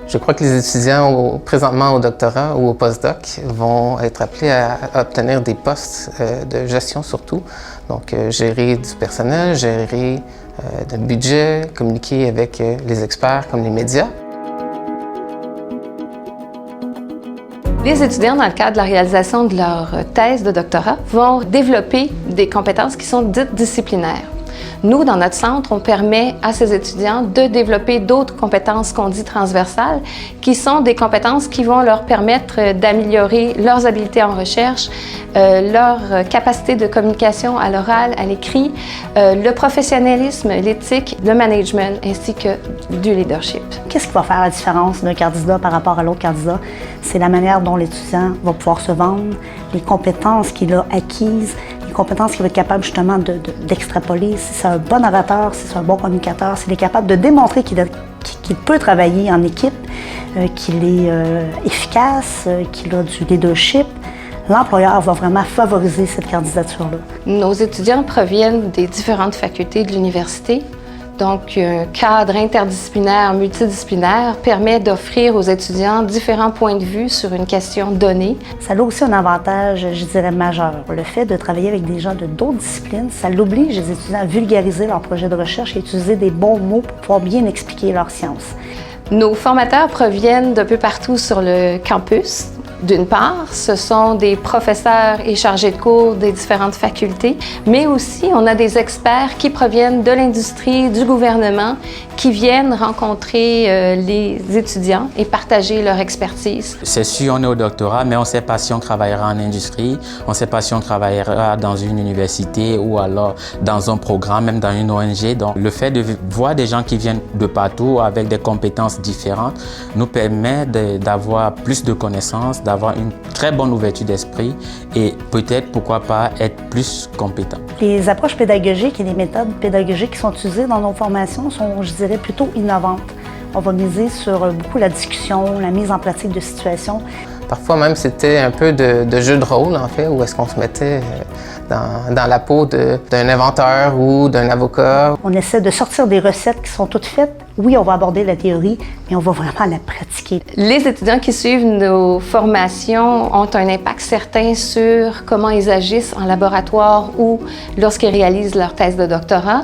Je crois que les étudiants présentement au doctorat ou au postdoc vont être appelés à obtenir des postes de gestion surtout. Donc, gérer du personnel, gérer le budget, communiquer avec les experts comme les médias. Les étudiants, dans le cadre de la réalisation de leur thèse de doctorat, vont développer des compétences qui sont dites disciplinaires. Nous, dans notre centre, on permet à ces étudiants de développer d'autres compétences qu'on dit transversales, qui sont des compétences qui vont leur permettre d'améliorer leurs habiletés en recherche, leur capacité de communication à l'oral, à l'écrit, le professionnalisme, l'éthique, le management, ainsi que du leadership. Qu'est-ce qui va faire la différence d'un candidat par rapport à l'autre candidat? C'est la manière dont l'étudiant va pouvoir se vendre, les compétences qu'il a acquises, compétences qu'il va être capable justement d'extrapoler. Si c'est un bon orateur, si c'est un bon communicateur, s'il est capable de démontrer qu'il peut travailler en équipe, qu'il est efficace, qu'il a du leadership, l'employeur va vraiment favoriser cette candidature-là. Nos étudiants proviennent des différentes facultés de l'université. Donc, un cadre interdisciplinaire, multidisciplinaire permet d'offrir aux étudiants différents points de vue sur une question donnée. Ça a aussi un avantage, je dirais, majeur. Le fait de travailler avec des gens de d'autres disciplines, ça l'oblige les étudiants à vulgariser leur projet de recherche et utiliser des bons mots pour pouvoir bien expliquer leur science. Nos formateurs proviennent d'un peu partout sur le campus. D'une part, ce sont des professeurs et chargés de cours des différentes facultés, mais aussi on a des experts qui proviennent de l'industrie, du gouvernement, qui viennent rencontrer les étudiants et partager leur expertise. C'est sûr, on est au doctorat, mais on ne sait pas si on travaillera en industrie, on ne sait pas si on travaillera dans une université ou alors dans un programme, même dans une ONG. Donc, le fait de voir des gens qui viennent de partout avec des compétences différentes nous permet d'avoir plus de connaissances, d'avoir une très bonne ouverture d'esprit et peut-être, pourquoi pas, être plus compétent. Les approches pédagogiques et les méthodes pédagogiques qui sont utilisées dans nos formations sont, je dirais, plutôt innovantes. On va miser sur beaucoup la discussion, la mise en pratique de situations. Parfois même, c'était un peu de jeu de rôle, en fait, où est-ce qu'on se mettait dans la peau d'un inventeur ou d'un avocat. On essaie de sortir des recettes qui sont toutes faites. Oui, on va aborder la théorie, mais on va vraiment la pratiquer. Les étudiants qui suivent nos formations ont un impact certain sur comment ils agissent en laboratoire ou lorsqu'ils réalisent leur thèse de doctorat.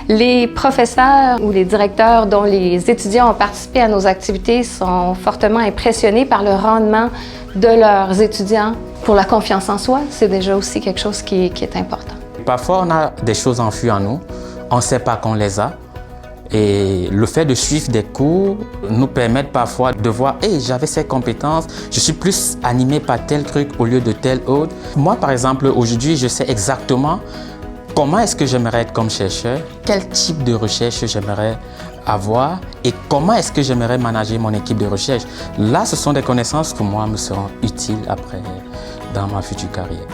Les professeurs ou les directeurs dont les étudiants ont participé à nos activités sont fortement impressionnés par le rendement de leurs étudiants. Pour la confiance en soi, c'est déjà aussi quelque chose qui est important. Parfois, on a des choses enfuies en nous, on ne sait pas qu'on les a. Et le fait de suivre des cours nous permet parfois de voir « Hey, j'avais ces compétences, je suis plus animé par tel truc au lieu de tel autre. » Moi, par exemple, aujourd'hui, je sais exactement comment est-ce que j'aimerais être comme chercheur, quel type de recherche j'aimerais avoir et comment est-ce que j'aimerais manager mon équipe de recherche. Là, ce sont des connaissances qui, moi, me seront utiles après dans ma future carrière.